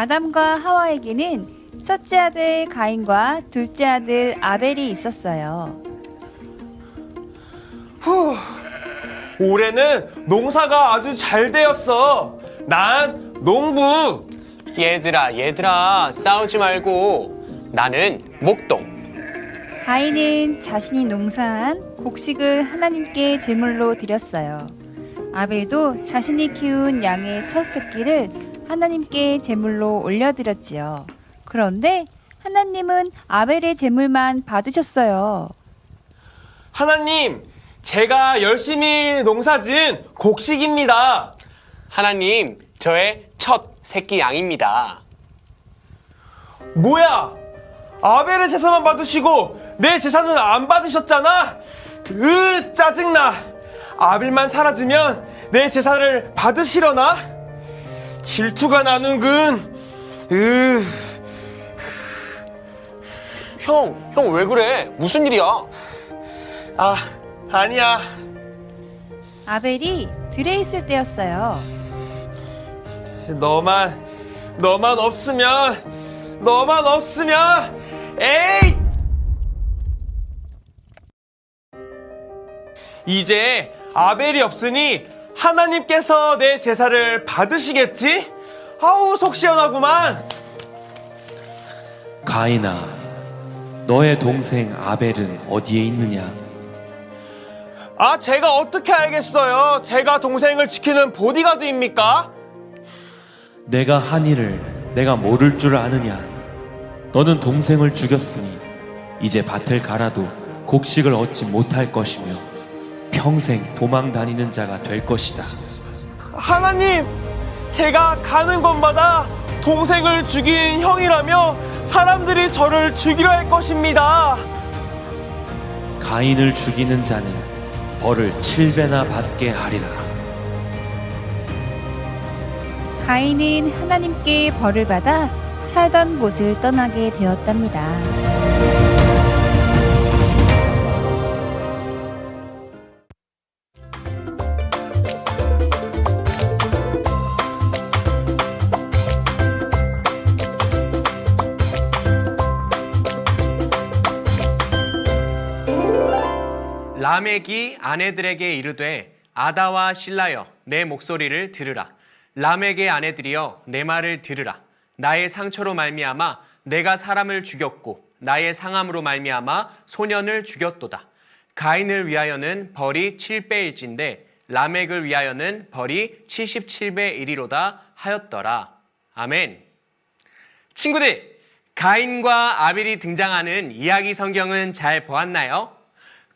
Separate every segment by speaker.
Speaker 1: 아담과 하와에게는 첫째 아들 가인과 둘째 아들 아벨이 있었어요.
Speaker 2: 올해는 농사가 아주 잘 되었어. 난 농부.
Speaker 3: 얘들아, 싸우지 말고. 나는 목동.
Speaker 1: 가인은 자신이 농사한 곡식을 하나님께 제물로 드렸어요. 아벨도 자신이 키운 양의 첫 새끼를 하나님께 제물로 올려드렸지요. 그런데 하나님은 아벨의 제물만 받으셨어요.
Speaker 2: 하나님, 제가 열심히 농사진 곡식입니다.
Speaker 3: 하나님, 저의 첫 새끼 양입니다.
Speaker 2: 뭐야? 아벨의 제사만 받으시고 내 제사는 안 받으셨잖아? 짜증나. 아벨만 사라지면 내 제사를 받으시려나? 질투가 나는군.
Speaker 3: 형 왜 그래? 무슨 일이야?
Speaker 2: 아니야.
Speaker 1: 아벨이 들에 있을 때였어요.
Speaker 2: 너만 없으면 에이! 이제 아벨이 없으니 하나님께서 내 제사를 받으시겠지? 아우, 속 시원하구만.
Speaker 4: 가인아, 너의 동생 아벨은 어디에 있느냐?
Speaker 2: 제가 어떻게 알겠어요? 제가 동생을 지키는 보디가드입니까?
Speaker 4: 내가 한 일을 내가 모를 줄 아느냐? 너는 동생을 죽였으니 이제 밭을 갈아도 곡식을 얻지 못할 것이며 평생 도망 다니는 자가 될 것이다.
Speaker 2: 하나님, 제가 가는 곳마다 동생을 죽인 형이라며 사람들이 저를 죽이려 할 것입니다.
Speaker 4: 가인을 죽이는 자는 벌을 7배나 받게 하리라.
Speaker 1: 가인은 하나님께 벌을 받아 살던 곳을 떠나게 되었답니다.
Speaker 3: 라멕이 아내들에게 이르되 아다와 실라여 내 목소리를 들으라. 라멕의 아내들이여 내 말을 들으라. 나의 상처로 말미암아 내가 사람을 죽였고 나의 상함으로 말미암아 소년을 죽였도다. 가인을 위하여는 벌이 7배일진데 라멕을 위하여는 벌이 77배 일이로다 하였더라. 아멘. 친구들, 가인과 아벨이 등장하는 이야기 성경은 잘 보았나요?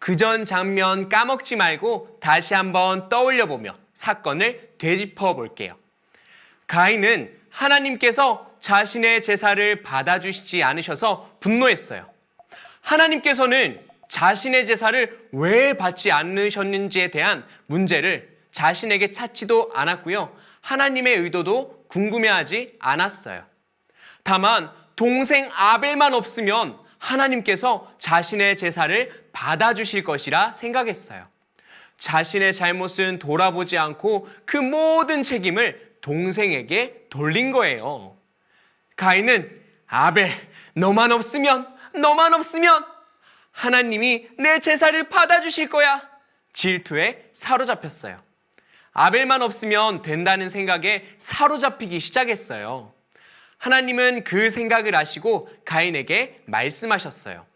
Speaker 3: 그전 장면 까먹지 말고 다시 한번 떠올려보며 사건을 되짚어 볼게요. 가인은 하나님께서 자신의 제사를 받아주시지 않으셔서 분노했어요. 하나님께서는 자신의 제사를 왜 받지 않으셨는지에 대한 문제를 자신에게 찾지도 않았고요. 하나님의 의도도 궁금해하지 않았어요. 다만 동생 아벨만 없으면 하나님께서 자신의 제사를 받아주실 것이라 생각했어요. 자신의 잘못은 돌아보지 않고 그 모든 책임을 동생에게 돌린 거예요. 가인은 아벨, 너만 없으면 하나님이 내 제사를 받아주실 거야. 질투에 사로잡혔어요. 아벨만 없으면 된다는 생각에 사로잡히기 시작했어요. 하나님은 그 생각을 아시고 가인에게 말씀하셨어요.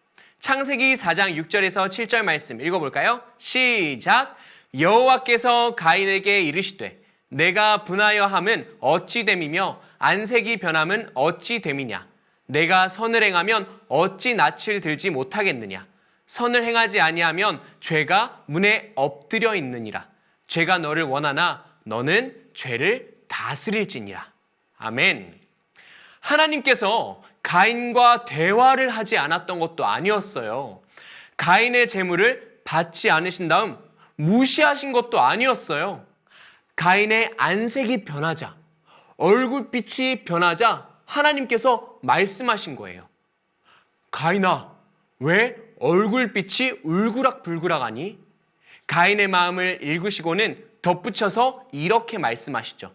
Speaker 3: 창세기 4장 6절에서 7절 말씀 읽어볼까요? 시작! 여호와께서 가인에게 이르시되 내가 분하여 함은 어찌 됨이며 안색이 변함은 어찌 됨이냐? 내가 선을 행하면 어찌 낯을 들지 못하겠느냐? 선을 행하지 아니하면 죄가 문에 엎드려 있느니라. 죄가 너를 원하나 너는 죄를 다스릴지니라. 아멘. 하나님께서 가인과 대화를 하지 않았던 것도 아니었어요. 가인의 재물을 받지 않으신 다음 무시하신 것도 아니었어요. 가인의 안색이 변하자, 얼굴빛이 변하자 하나님께서 말씀하신 거예요. 가인아, 왜 얼굴빛이 울그락불그락하니? 가인의 마음을 읽으시고는 덧붙여서 이렇게 말씀하시죠.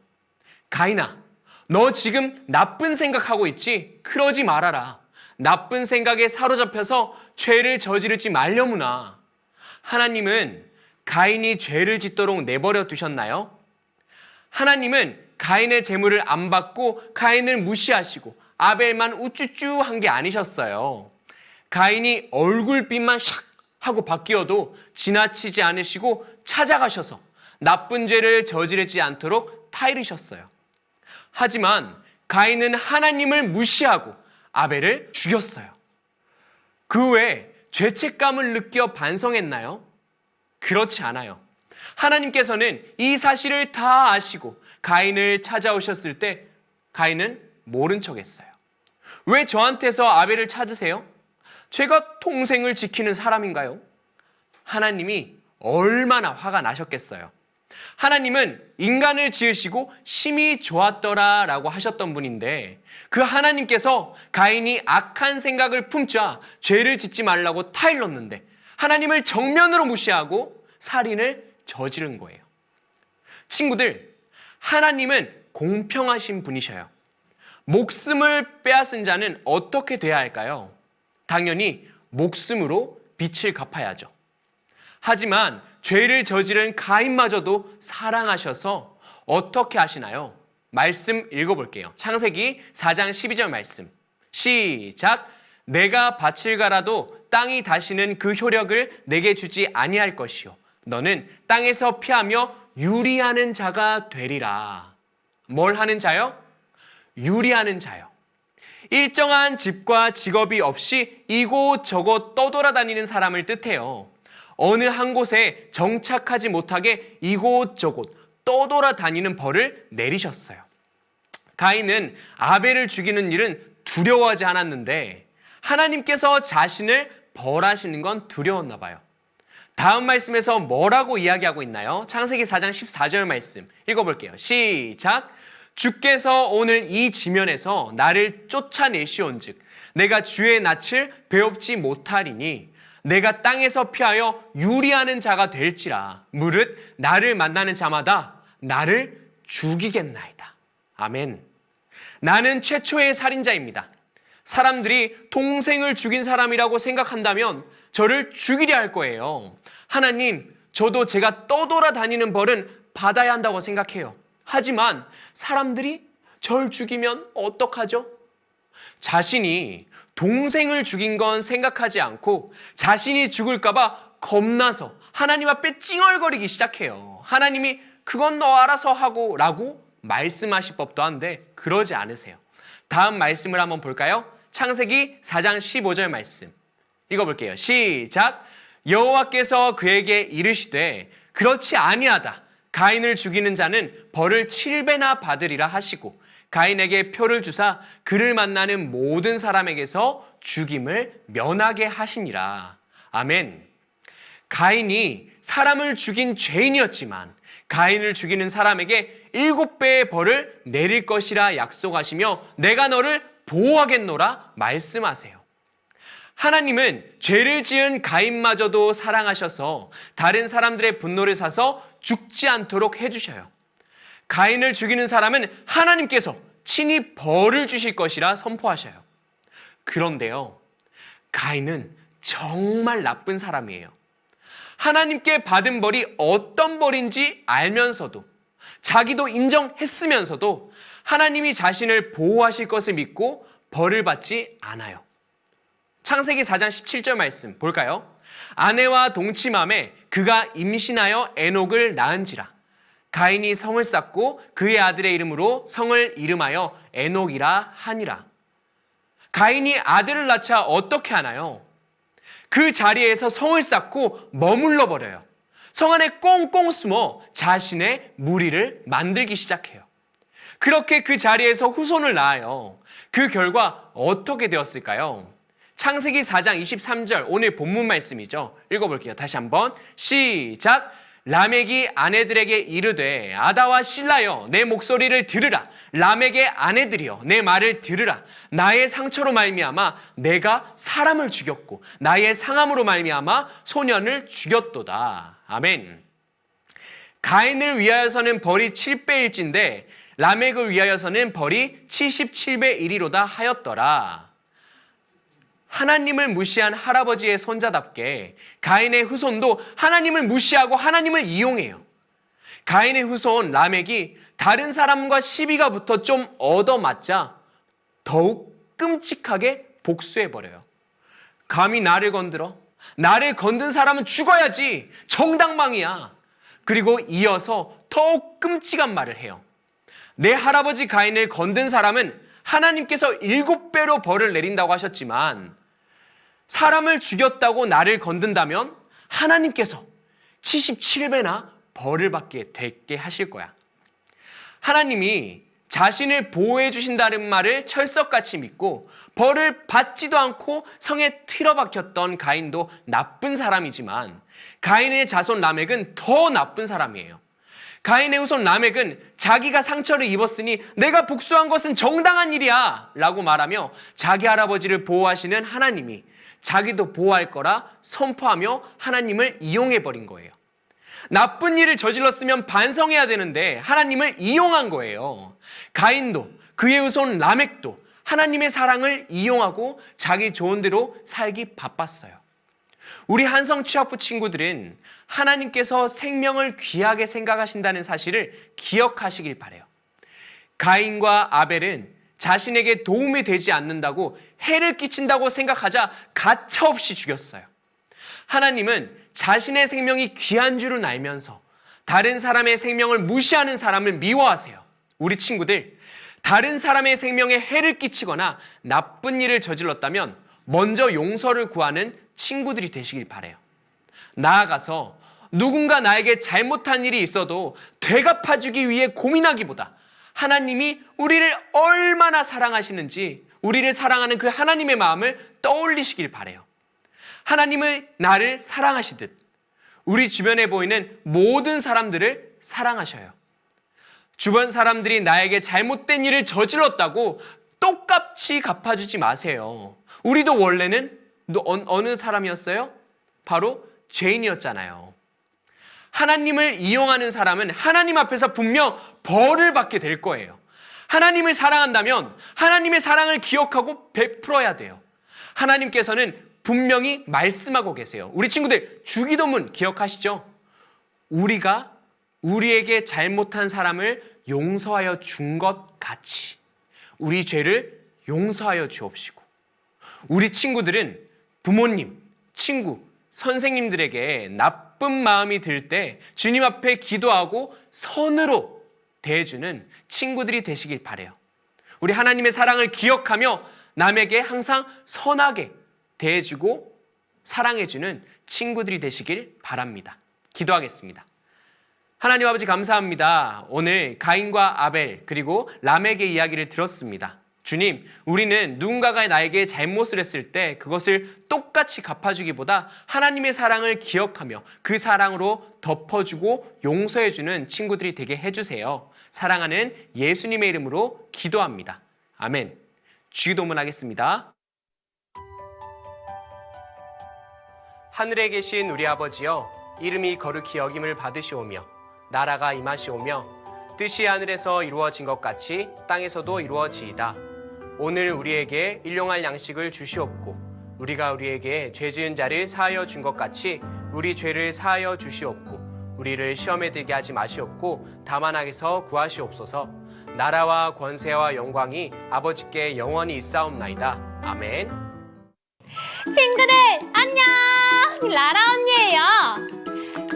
Speaker 3: 가인아, 너 지금 나쁜 생각하고 있지? 그러지 말아라. 나쁜 생각에 사로잡혀서 죄를 저지르지 말려무나. 하나님은 가인이 죄를 짓도록 내버려 두셨나요? 하나님은 가인의 재물을 안 받고 가인을 무시하시고 아벨만 우쭈쭈 한 게 아니셨어요. 가인이 얼굴빛만 샥 하고 바뀌어도 지나치지 않으시고 찾아가셔서 나쁜 죄를 저지르지 않도록 타이르셨어요. 하지만 가인은 하나님을 무시하고 아벨을 죽였어요. 그 외에 죄책감을 느껴 반성했나요? 그렇지 않아요. 하나님께서는 이 사실을 다 아시고 가인을 찾아오셨을 때 가인은 모른 척했어요. 왜 저한테서 아벨을 찾으세요? 제가 동생을 지키는 사람인가요? 하나님이 얼마나 화가 나셨겠어요. 하나님은 인간을 지으시고 심히 좋았더라 라고 하셨던 분인데 그 하나님께서 가인이 악한 생각을 품자 죄를 짓지 말라고 타일렀는데 하나님을 정면으로 무시하고 살인을 저지른 거예요. 친구들, 하나님은 공평하신 분이셔요. 목숨을 빼앗은 자는 어떻게 돼야 할까요? 당연히 목숨으로 빚을 갚아야죠. 하지만 죄를 저지른 가인마저도 사랑하셔서 어떻게 하시나요? 말씀 읽어볼게요. 창세기 4장 12절 말씀. 시작. 내가 밭을 갈아도 땅이 다시는 그 효력을 내게 주지 아니할 것이요. 너는 땅에서 피하며 유리하는 자가 되리라. 뭘 하는 자요? 유리하는 자요. 일정한 집과 직업이 없이 이곳저곳 떠돌아다니는 사람을 뜻해요. 어느 한 곳에 정착하지 못하게 이곳저곳 떠돌아다니는 벌을 내리셨어요. 가인은 아벨을 죽이는 일은 두려워하지 않았는데 하나님께서 자신을 벌하시는 건 두려웠나 봐요. 다음 말씀에서 뭐라고 이야기하고 있나요? 창세기 4장 14절 말씀 읽어볼게요. 시작. 주께서 오늘 이 지면에서 나를 쫓아내시온즉 내가 주의 낯을 배웁지 못하리니 내가 땅에서 피하여 유리하는 자가 될지라 무릇 나를 만나는 자마다 나를 죽이겠나이다. 아멘. 나는 최초의 살인자입니다. 사람들이 동생을 죽인 사람이라고 생각한다면 저를 죽이려 할 거예요. 하나님, 저도 제가 떠돌아다니는 벌은 받아야 한다고 생각해요. 하지만 사람들이 절 죽이면 어떡하죠? 자신이 동생을 죽인 건 생각하지 않고 자신이 죽을까봐 겁나서 하나님 앞에 찡얼거리기 시작해요. 하나님이 그건 너 알아서 하고 라고 말씀하실 법도 한데 그러지 않으세요. 다음 말씀을 한번 볼까요? 창세기 4장 15절 말씀 읽어볼게요. 시작. 여호와께서 그에게 이르시되 그렇지 아니하다. 가인을 죽이는 자는 벌을 7배나 받으리라 하시고 가인에게 표를 주사 그를 만나는 모든 사람에게서 죽임을 면하게 하시니라. 아멘. 가인이 사람을 죽인 죄인이었지만 가인을 죽이는 사람에게 7배의 벌을 내릴 것이라 약속하시며 내가 너를 보호하겠노라 말씀하세요. 하나님은 죄를 지은 가인마저도 사랑하셔서 다른 사람들의 분노를 사서 죽지 않도록 해주셔요. 가인을 죽이는 사람은 하나님께서 친히 벌을 주실 것이라 선포하셔요. 그런데요, 가인은 정말 나쁜 사람이에요. 하나님께 받은 벌이 어떤 벌인지 알면서도 자기도 인정했으면서도 하나님이 자신을 보호하실 것을 믿고 벌을 받지 않아요. 창세기 4장 17절 말씀 볼까요? 아내와 동침함에 그가 임신하여 에녹을 낳은지라. 가인이 성을 쌓고 그의 아들의 이름으로 성을 이름하여 에녹이라 하니라. 가인이 아들을 낳자 어떻게 하나요? 그 자리에서 성을 쌓고 머물러 버려요. 성 안에 꽁꽁 숨어 자신의 무리를 만들기 시작해요. 그렇게 그 자리에서 후손을 낳아요. 그 결과 어떻게 되었을까요? 창세기 4장 23절 오늘 본문 말씀이죠. 읽어볼게요. 다시 한번 시작. 라멕이 아내들에게 이르되 아다와 실라여 내 목소리를 들으라. 라멕의 아내들이여 내 말을 들으라. 나의 상처로 말미암아 내가 사람을 죽였고 나의 상함으로 말미암아 소년을 죽였도다. 아멘. 가인을 위하여서는 벌이 7배일진데 라멕을 위하여서는 벌이 77배 1이로다 하였더라. 하나님을 무시한 할아버지의 손자답게 가인의 후손도 하나님을 무시하고 하나님을 이용해요. 가인의 후손 라멕이 다른 사람과 시비가 붙어 좀 얻어맞자 더욱 끔찍하게 복수해버려요. 감히 나를 건들어? 나를 건든 사람은 죽어야지. 정당방위야. 그리고 이어서 더욱 끔찍한 말을 해요. 내 할아버지 가인을 건든 사람은 하나님께서 7배로 벌을 내린다고 하셨지만 사람을 죽였다고 나를 건든다면 하나님께서 77배나 벌을 받게 되게 하실 거야. 하나님이 자신을 보호해 주신다는 말을 철석같이 믿고 벌을 받지도 않고 성에 틀어박혔던 가인도 나쁜 사람이지만 가인의 자손 라멕은 더 나쁜 사람이에요. 가인의 후손 라멕은 자기가 상처를 입었으니 내가 복수한 것은 정당한 일이야 라고 말하며 자기 할아버지를 보호하시는 하나님이 자기도 보호할 거라 선포하며 하나님을 이용해버린 거예요. 나쁜 일을 저질렀으면 반성해야 되는데 하나님을 이용한 거예요. 가인도 그의 후손 라멕도 하나님의 사랑을 이용하고 자기 좋은 대로 살기 바빴어요. 우리 한성 취학부 친구들은 하나님께서 생명을 귀하게 생각하신다는 사실을 기억하시길 바라요. 가인과 아벨은 자신에게 도움이 되지 않는다고 해를 끼친다고 생각하자 가차없이 죽였어요. 하나님은 자신의 생명이 귀한 줄을 알면서 다른 사람의 생명을 무시하는 사람을 미워하세요. 우리 친구들, 다른 사람의 생명에 해를 끼치거나 나쁜 일을 저질렀다면 먼저 용서를 구하는 친구들이 되시길 바라요. 나아가서 누군가 나에게 잘못한 일이 있어도 되갚아주기 위해 고민하기보다 하나님이 우리를 얼마나 사랑하시는지 우리를 사랑하는 그 하나님의 마음을 떠올리시길 바라요. 하나님은 나를 사랑하시듯 우리 주변에 보이는 모든 사람들을 사랑하셔요. 주변 사람들이 나에게 잘못된 일을 저질렀다고 똑같이 갚아주지 마세요. 우리도 원래는 어느 사람이었어요? 바로 죄인이었잖아요. 하나님을 이용하는 사람은 하나님 앞에서 분명 벌을 받게 될 거예요. 하나님을 사랑한다면 하나님의 사랑을 기억하고 베풀어야 돼요. 하나님께서는 분명히 말씀하고 계세요. 우리 친구들 주기도문 기억하시죠? 우리가 우리에게 잘못한 사람을 용서하여 준 것 같이 우리 죄를 용서하여 주옵시고, 우리 친구들은 부모님, 친구, 선생님들에게 나쁜 마음이 들 때 주님 앞에 기도하고 선으로 대해주는 친구들이 되시길 바라요. 우리 하나님의 사랑을 기억하며 남에게 항상 선하게 대해주고 사랑해주는 친구들이 되시길 바랍니다. 기도하겠습니다. 하나님 아버지 감사합니다. 오늘 가인과 아벨 그리고 라멕의 이야기를 들었습니다. 주님, 우리는 누군가가 나에게 잘못을 했을 때 그것을 똑같이 갚아주기보다 하나님의 사랑을 기억하며 그 사랑으로 덮어주고 용서해주는 친구들이 되게 해주세요. 사랑하는 예수님의 이름으로 기도합니다. 아멘. 주기도문 하겠습니다. 하늘에 계신 우리 아버지여, 이름이 거룩히 여김을 받으시오며 나라가 임하시오며 뜻이 하늘에서 이루어진 것 같이 땅에서도 이루어지이다. 오늘 우리에게 일용할 양식을 주시옵고 우리가 우리에게 죄 지은 자를 사하여 준 것 같이 우리 죄를 사하여 주시옵고 우리를 시험에 들게 하지 마시옵고 다만 악에서 구하시옵소서. 나라와 권세와 영광이 아버지께 영원히 있사옵나이다. 아멘.
Speaker 5: 친구들 안녕, 라라 언니예요.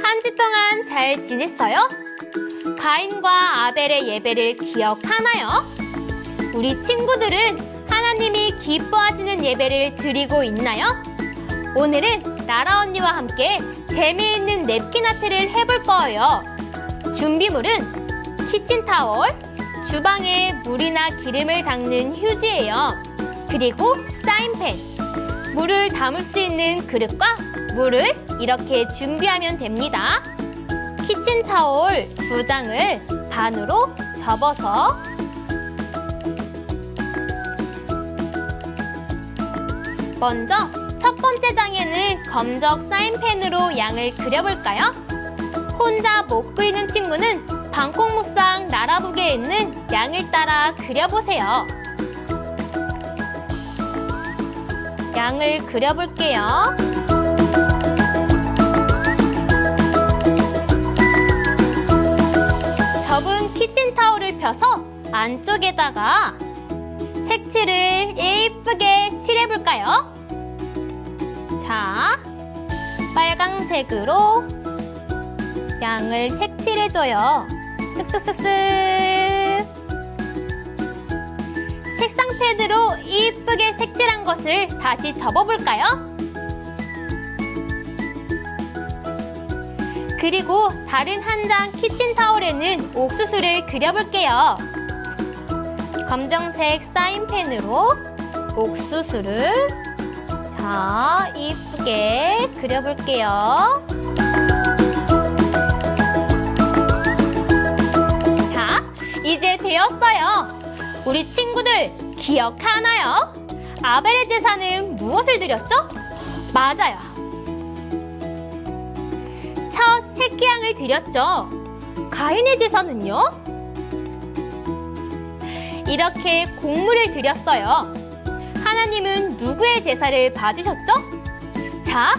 Speaker 5: 한 주 동안 잘 지냈어요? 가인과 아벨의 예배를 기억하나요? 우리 친구들은 하나님이 기뻐하시는 예배를 드리고 있나요? 오늘은 라라 언니와 함께 재미있는 냅킨 아트를 해볼 거예요. 준비물은 키친타월, 주방에 물이나 기름을 닦는 휴지예요. 그리고 사인펜, 물을 담을 수 있는 그릇과 물을 이렇게 준비하면 됩니다. 키친타올 2장을 반으로 접어서 먼저 첫 번째 장에는 검적 사인펜으로 양을 그려볼까요? 혼자 못 그리는 친구는 방콕무쌍 나라북에 있는 양을 따라 그려보세요. 양을 그려볼게요. 접은 키친타올을 펴서 안쪽에다가 색칠을 예쁘게 칠해볼까요? 자, 빨강색으로 양을 색칠해줘요. 쓱쓱쓱쓱. 색상 패드로 이쁘게 색칠한 것을 다시 접어볼까요? 그리고 다른 한 장 키친타올에는 옥수수를 그려볼게요. 검정색 사인펜으로 옥수수를 자, 이쁘게 그려볼게요. 자, 이제 되었어요. 우리 친구들 기억하나요? 아벨의 제사는 무엇을 드렸죠? 맞아요. 첫 새끼양을 드렸죠. 가인의 제사는요? 이렇게 곡물을 드렸어요. 하나님은 누구의 제사를 받으셨죠? 자,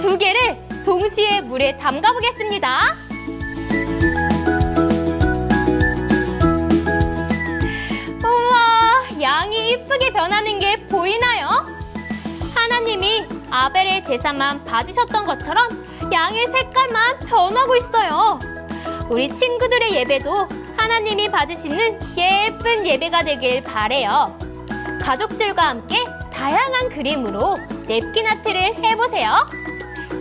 Speaker 5: 두 개를 동시에 물에 담가 보겠습니다. 우와, 양이 이쁘게 변하는 게 보이나요? 하나님이 아벨의 제사만 받으셨던 것처럼 양의 색깔만 변하고 있어요. 우리 친구들의 예배도 하나님이 받으시는 예쁜 예배가 되길 바래요. 가족들과 함께 다양한 그림으로 냅킨 아트를 해보세요.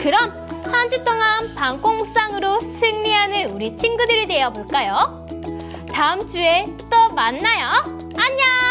Speaker 5: 그럼 한 주 동안 방콕 묵상으로 승리하는 우리 친구들이 되어볼까요? 다음 주에 또 만나요. 안녕!